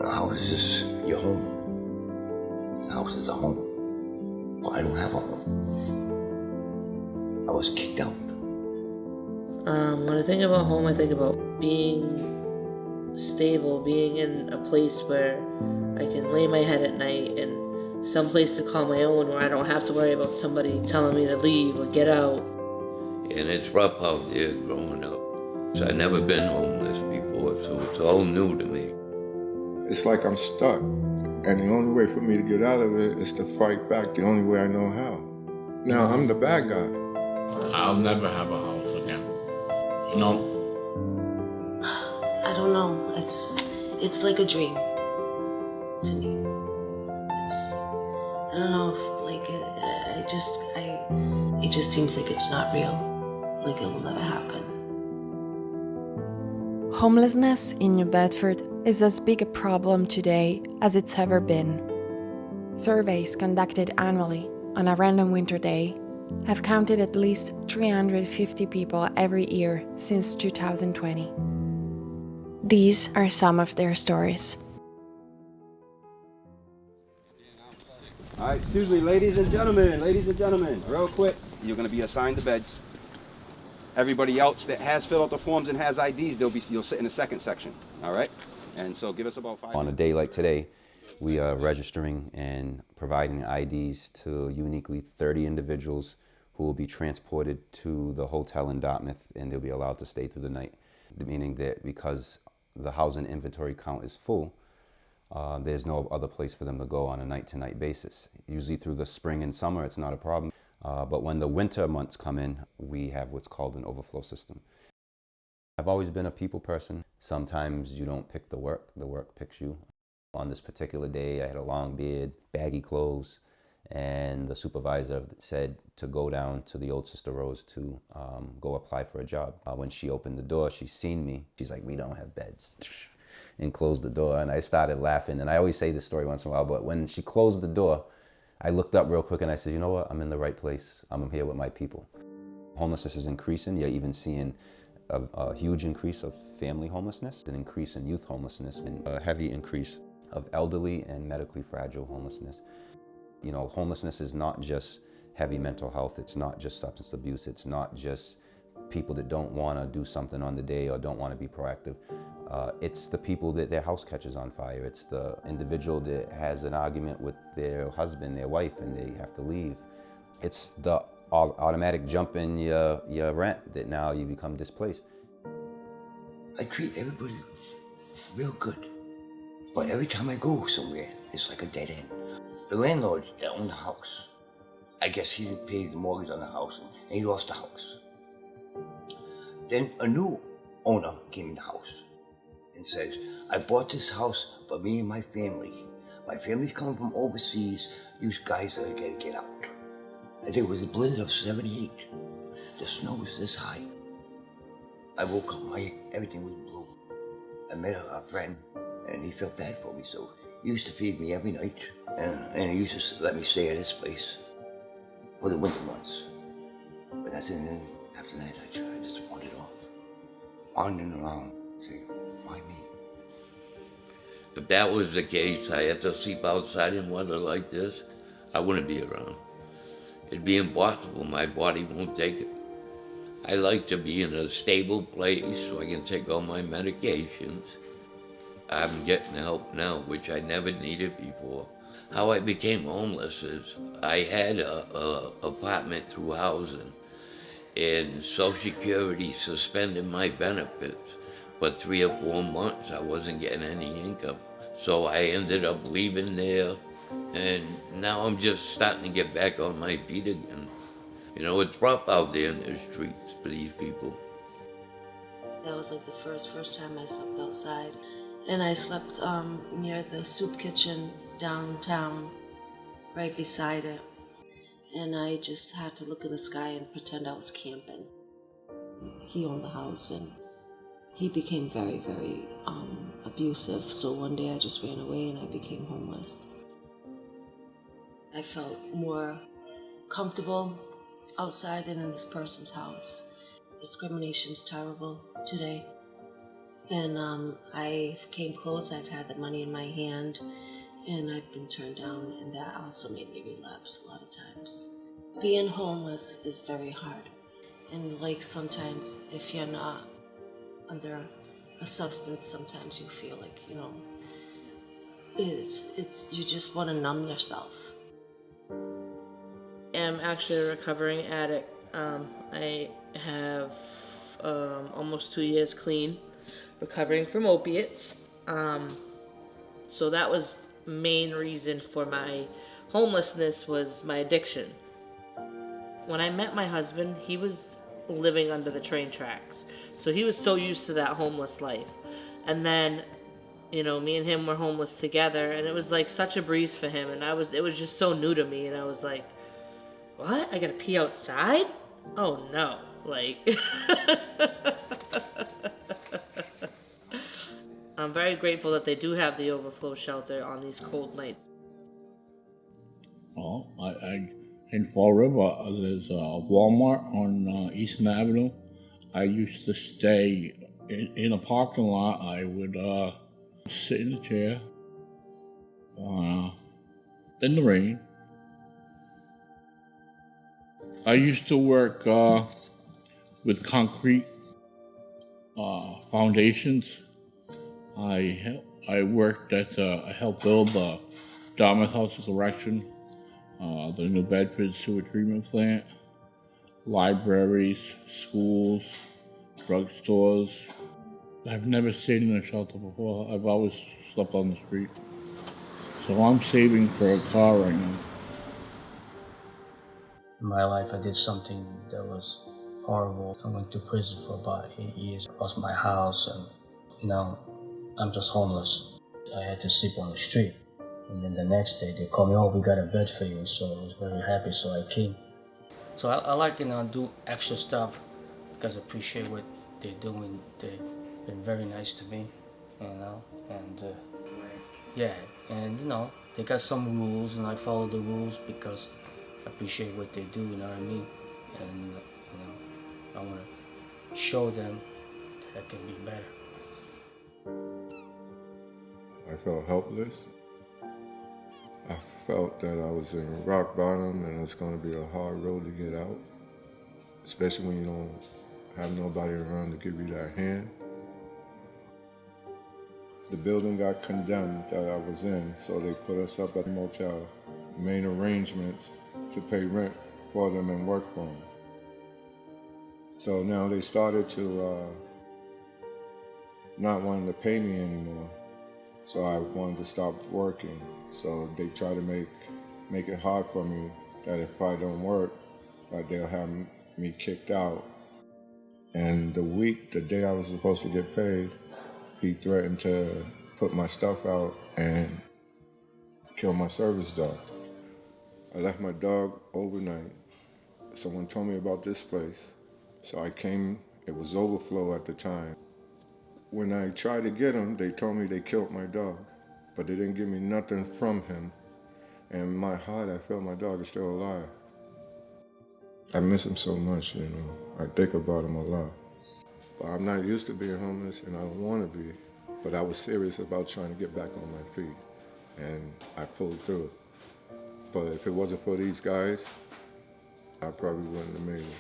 A house is just your home. A house is a home. Well, I don't have a home. I was kicked out. When I think about home, I think about being stable, being in a place where I can lay my head at night and some place to call my own, where I don't have to worry about somebody telling me to leave or get out. And it's rough out there growing up. So I've never been homeless before, so it's all new to me. It's like I'm stuck, and the only way for me to get out of it is to fight back the only way I know how. Now I'm the bad guy. I'll never have a house again. No. I don't know. It's like a dream to me. I don't know if it just seems like it's not real. Like it will never happen. Homelessness in New Bedford is as big a problem today as it's ever been. Surveys conducted annually on a random winter day have counted at least 350 people every year since 2020. These are some of their stories. All right, excuse me, ladies and gentlemen, real quick. You're going to be assigned to beds. Everybody else that has filled out the forms and has IDs, you'll sit in the second section, all right? And so give us about 5 minutes. On a day like today, we are registering and providing IDs to uniquely 30 individuals who will be transported to the hotel in Dartmouth, and they'll be allowed to stay through the night. Meaning that because the housing inventory count is full, there's no other place for them to go on a night-to-night basis. Usually through the spring and summer, it's not a problem. But when the winter months come in, we have what's called an overflow system. I've always been a people person. Sometimes you don't pick the work picks you. On this particular day, I had a long beard, baggy clothes, and the supervisor said to go down to the old Sister Rose to go apply for a job. When she opened the door, she seen me. She's like, "We don't have beds," and closed the door. And I started laughing. And I always say this story once in a while, but when she closed the door, I looked up real quick and I said, you know what? I'm in the right place. I'm here with my people. Homelessness is increasing. You're even seeing a huge increase of family homelessness, an increase in youth homelessness, and a heavy increase of elderly and medically fragile homelessness. You know, homelessness is not just heavy mental health. It's not just substance abuse. It's not just people that don't want to do something on the day or don't want to be proactive. It's the people that their house catches on fire. It's the individual that has an argument with their husband, their wife, and they have to leave. It's the automatic jump in your rent that now you become displaced. I treat everybody real good. But every time I go somewhere, it's like a dead end. The landlord that owned the house, I guess he didn't pay the mortgage on the house and he lost the house. Then a new owner came in the house and said, I bought this house for me and my family. My family's coming from overseas. You guys are gonna get out. I think it was a blizzard of 78. The snow was this high. I woke up, everything was blue. I met a friend and he felt bad for me, so he used to feed me every night and he used to let me stay at his place for the winter months. But that's it, and after that I just wandered off, wandering around, saying, why me? If that was the case, I had to sleep outside in weather like this, I wouldn't be around. It'd be impossible, my body won't take it. I like to be in a stable place so I can take all my medications. I'm getting help now, which I never needed before. How I became homeless is I had a apartment through housing, and Social Security suspended my benefits. For 3 or 4 months, I wasn't getting any income. So I ended up leaving there, and now I'm just starting to get back on my feet again. You know, it's rough out there in the streets for these people. That was like the first time I slept outside. And I slept near the soup kitchen downtown, right beside it. And I just had to look in the sky and pretend I was camping. He owned the house and he became very, very abusive. So one day I just ran away and I became homeless. I felt more comfortable outside than in this person's house. Discrimination's terrible today. And I came close. I've had the money in my hand, and I've been turned down, and that also made me relapse a lot of times. Being homeless is very hard, and like sometimes if you're not under a substance, sometimes you feel like, you know, it's you just want to numb yourself. I'm actually a recovering addict. I have almost 2 years clean, recovering from opiates. So that was main reason for my homelessness, was my addiction. When I met my husband, he was living under the train tracks. So he was so used to that homeless life. And then, you know, me and him were homeless together, and it was like such a breeze for him, and it was just so new to me, and I was like, what? I gotta pee outside? Oh no. Like, I'm very grateful that they do have the overflow shelter on these cold nights. Well, in Fall River, there's a Walmart on Eastern Avenue. I used to stay in a parking lot. I would sit in a chair in the rain. I used to work with concrete foundations. I worked at, I helped build the Dartmouth House of Correction, the New Bedford sewer treatment plant, libraries, schools, drugstores. I've never stayed in a shelter before. I've always slept on the street. So I'm saving for a car right now. In my life, I did something that was horrible. I went to prison for about 8 years. I lost my house, and now I'm just homeless. I had to sleep on the street. And then the next day, they called me, oh, we got a bed for you. So I was very happy, so I came. So I like, do extra stuff because I appreciate what they're doing. They've been very nice to me, and yeah, and they got some rules, and I follow the rules because I appreciate what they do, you know what I mean? And I want to show them that I can be better. I felt helpless. I felt that I was in rock bottom and it's going to be a hard road to get out, especially when you don't have nobody around to give you that hand. The building got condemned that I was in, so they put us up at the motel, made arrangements to pay rent for them and work for them. So now they started to not wanting to pay me anymore. So I wanted to stop working. So they try to make it hard for me that if I don't work, that they'll have me kicked out. And the day I was supposed to get paid, he threatened to put my stuff out and kill my service dog. I left my dog overnight. Someone told me about this place. So I came, it was overflow at the time. When I tried to get him, they told me they killed my dog, but they didn't give me nothing from him. And in my heart, I felt my dog is still alive. I miss him so much, I think about him a lot. But I'm not used to being homeless, and I don't want to be. But I was serious about trying to get back on my feet, and I pulled through. But if it wasn't for these guys, I probably wouldn't have made it.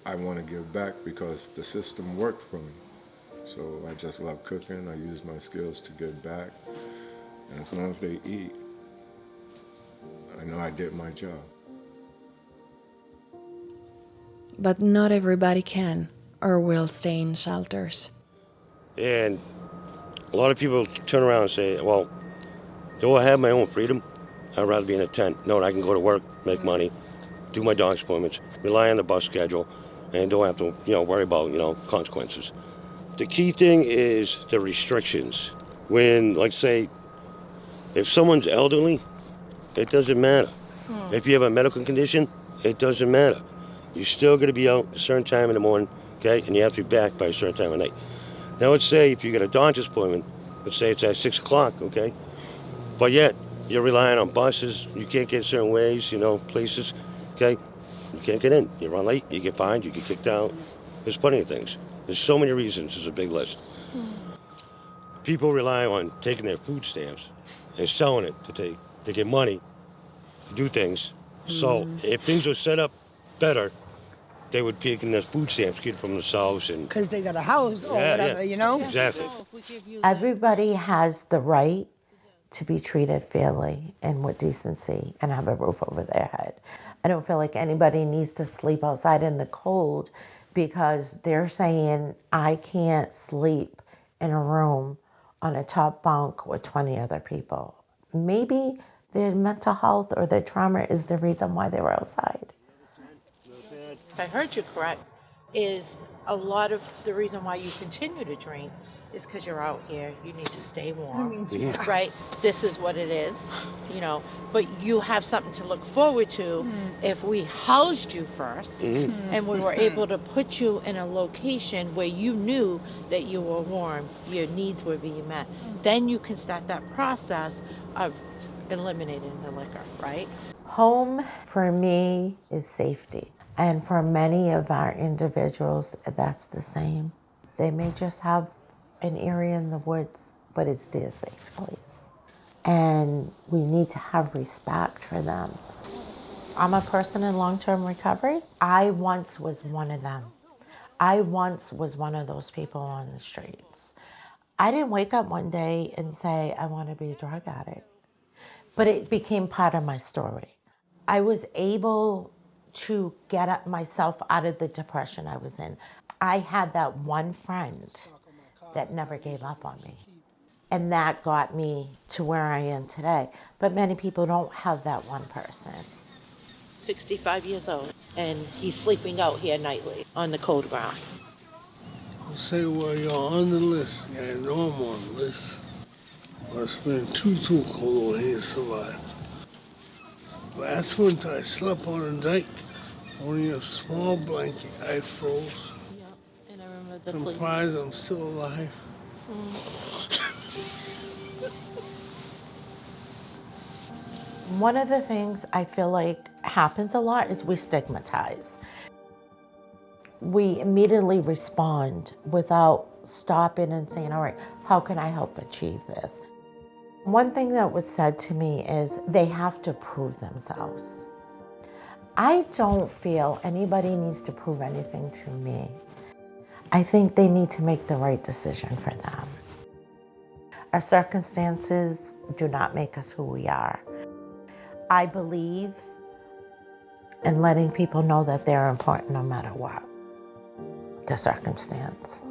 I want to give back because the system worked for me. So I just love cooking. I use my skills to give back. And as long as they eat, I know I did my job. But not everybody can or will stay in shelters. And a lot of people turn around and say, well, do I have my own freedom? I'd rather be in a tent. No, I can go to work, make money, do my doc's appointments, rely on the bus schedule, and don't have to, worry about, consequences. The key thing is the restrictions. When, like say, if someone's elderly, it doesn't matter. If you have a medical condition, it doesn't matter. You're still going to be out a certain time in the morning, okay, and you have to be back by a certain time of night. Now let's say if you get a doctor's appointment, let's say it's at 6 o'clock, okay, but yet you're relying on buses, you can't get certain ways, places, okay, you can't get in. You run late, you get fined, you get kicked out, There's plenty of things. There's so many reasons. There's a big list. People rely on taking their food stamps and selling it to get money, to do things. So if things were set up better, they would pick in the food stamps, get from themselves and because they got a house or whatever, you know? Exactly. Everybody has the right to be treated fairly and with decency and have a roof over their head. I don't feel like anybody needs to sleep outside in the cold because they're saying I can't sleep in a room on a top bunk with 20 other people. Maybe their mental health or their trauma is the reason why they were outside. If I heard you correct, is a lot of the reason why you continue to drink is because you're out here, you need to stay warm, right? This is what it is, you know, but you have something to look forward to if we housed you first and we were able to put you in a location where you knew that you were warm, your needs were being met. Then you can start that process of eliminating the liquor, right? Home for me is safety. And for many of our individuals, that's the same. They may just have an area in the woods, but it's their safe place. And we need to have respect for them. I'm a person in long-term recovery. I once was one of them. I once was one of those people on the streets. I didn't wake up one day and say, I want to be a drug addict. But it became part of my story. I was able to get myself out of the depression I was in. I had that one friend that never gave up on me. And that got me to where I am today. But many people don't have that one person. 65 years old, and he's sleeping out here nightly on the cold ground. I'll say, well, you're on the list. Yeah, I know I'm on the list. But it's been too cold over here to survive. Last winter, I slept on a dike, only a small blanket. I froze. Yeah, and I remember the Surprised I'm still alive. One of the things I feel like happens a lot is we stigmatize. We immediately respond without stopping and saying, all right, how can I help achieve this? One thing that was said to me is they have to prove themselves. I don't feel anybody needs to prove anything to me. I think they need to make the right decision for them. Our circumstances do not make us who we are. I believe in letting people know that they're important no matter what the circumstance.